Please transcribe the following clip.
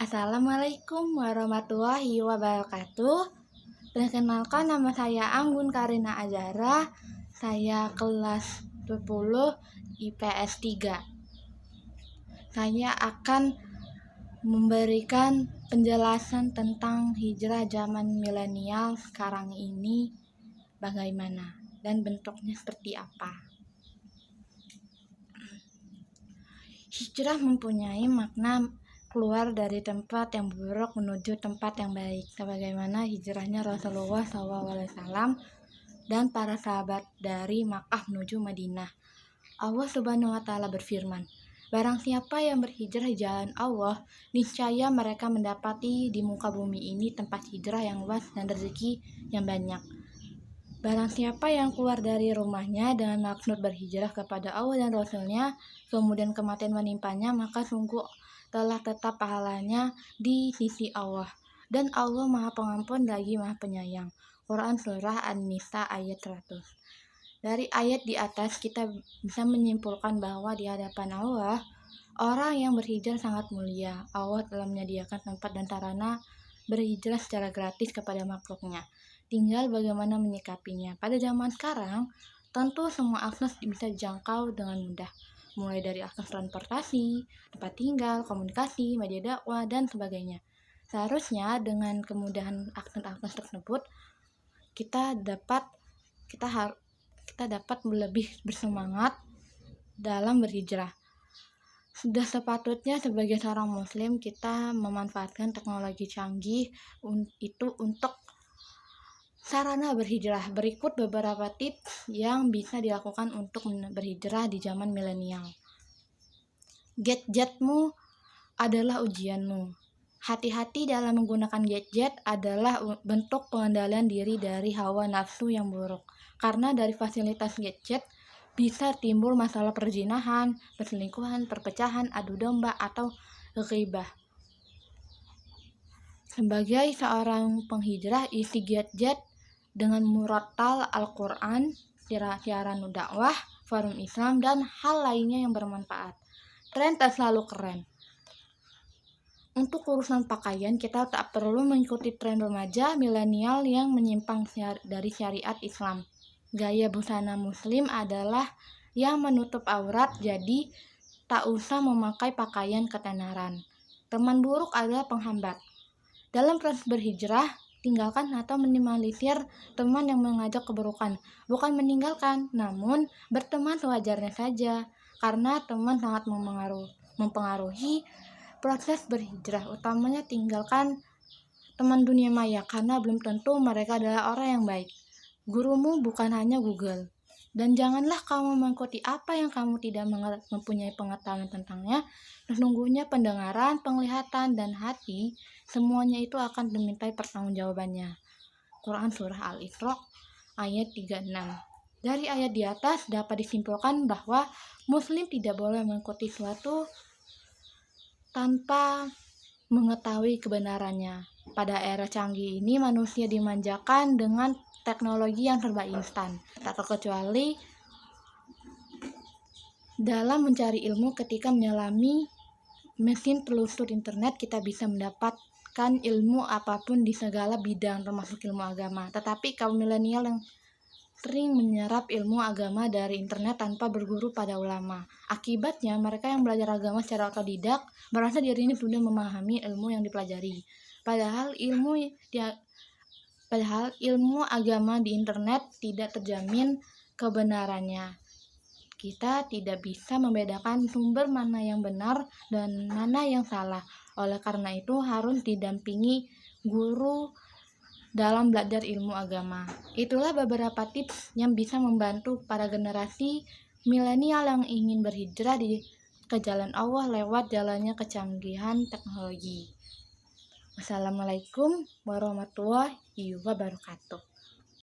Assalamualaikum warahmatullahi wabarakatuh. Perkenalkan, nama saya Anggun Karina Azara. Saya kelas 10 IPS 3. Saya akan memberikan penjelasan tentang hijrah zaman milenial sekarang ini bagaimana dan bentuknya seperti apa. Hijrah mempunyai makna keluar dari tempat yang buruk menuju tempat yang baik, sebagaimana hijrahnya Rasulullah SAW dan para sahabat dari Makkah menuju Madinah. Allah Subhanahu wa Ta'ala berfirman, "Barang siapa yang berhijrah di jalan Allah, niscaya mereka mendapati di muka bumi ini tempat hijrah yang luas dan rezeki yang banyak. Barang siapa yang keluar dari rumahnya dengan maksud berhijrah kepada Allah dan Rasul-Nya, kemudian kematian menimpanya, maka sungguh telah tetap pahalanya di sisi Allah. Dan Allah Maha Pengampun lagi Maha Penyayang." Quran Surah An-Nisa ayat 100. Dari ayat di atas kita bisa menyimpulkan bahwa di hadapan Allah, orang yang berhijrah sangat mulia. Allah telah menyediakan tempat dan sarana berhijrah secara gratis kepada makhluknya. Tinggal bagaimana menyikapinya. Pada zaman sekarang, tentu semua akses bisa dijangkau dengan mudah, mulai dari akses transportasi, tempat tinggal, komunikasi, media dakwah, dan sebagainya. Seharusnya dengan kemudahan akses tersebut, kita dapat lebih bersemangat dalam berhijrah. Sudah sepatutnya sebagai seorang muslim kita memanfaatkan teknologi canggih itu untuk sarana berhijrah. Berikut beberapa tips yang bisa dilakukan untuk berhijrah di zaman milenial. Gadgetmu adalah ujianmu. Hati-hati dalam menggunakan gadget adalah bentuk pengendalian diri dari hawa nafsu yang buruk. Karena dari fasilitas gadget bisa timbul masalah perzinahan, perselingkuhan, perpecahan, adu domba, atau ghibah. Sebagai seorang penghijrah, isi gadget dengan murotal Al-Quran, siaran dakwah, forum Islam, dan hal lainnya yang bermanfaat. Tren tak selalu keren. Untuk urusan pakaian, kita tak perlu mengikuti tren remaja milenial yang menyimpang dari syariat Islam. Gaya busana muslim adalah yang menutup aurat, jadi tak usah memakai pakaian ketenaran. Teman buruk adalah penghambat. Dalam proses berhijrah, tinggalkan atau minimalisir teman yang mengajak keburukan. Bukan meninggalkan, namun berteman sewajarnya saja, karena teman sangat mempengaruhi proses berhijrah. Utamanya tinggalkan teman dunia maya, karena belum tentu mereka adalah orang yang baik. Gurumu bukan hanya Google. Dan janganlah kamu mengikuti apa yang kamu tidak mempunyai pengetahuan tentangnya. Sesungguhnya pendengaran, penglihatan, dan hati, semuanya itu akan dimintai pertanggungjawabannya. Quran Surah Al-Isra ayat 36. Dari ayat di atas dapat disimpulkan bahwa muslim tidak boleh mengikuti suatu tanpa mengetahui kebenarannya. Pada era canggih ini, manusia dimanjakan dengan teknologi yang serba instan, tak terkecuali dalam mencari ilmu. Ketika menyelami mesin telusur internet, kita bisa mendapatkan ilmu apapun di segala bidang, termasuk ilmu agama. Tetapi kaum milenial yang sering menyerap ilmu agama dari internet tanpa berguru pada ulama. Akibatnya, mereka yang belajar agama secara otodidak merasa dirinya sudah memahami ilmu yang dipelajari. Padahal ilmu agama di internet tidak terjamin kebenarannya. Kita tidak bisa membedakan sumber mana yang benar dan mana yang salah. Oleh karena itu harus didampingi guru dalam belajar ilmu agama. Itulah beberapa tips yang bisa membantu para generasi milenial yang ingin berhijrah ke jalan Allah lewat jalannya kecanggihan teknologi. Wassalamualaikum warahmatullahi wabarakatuh.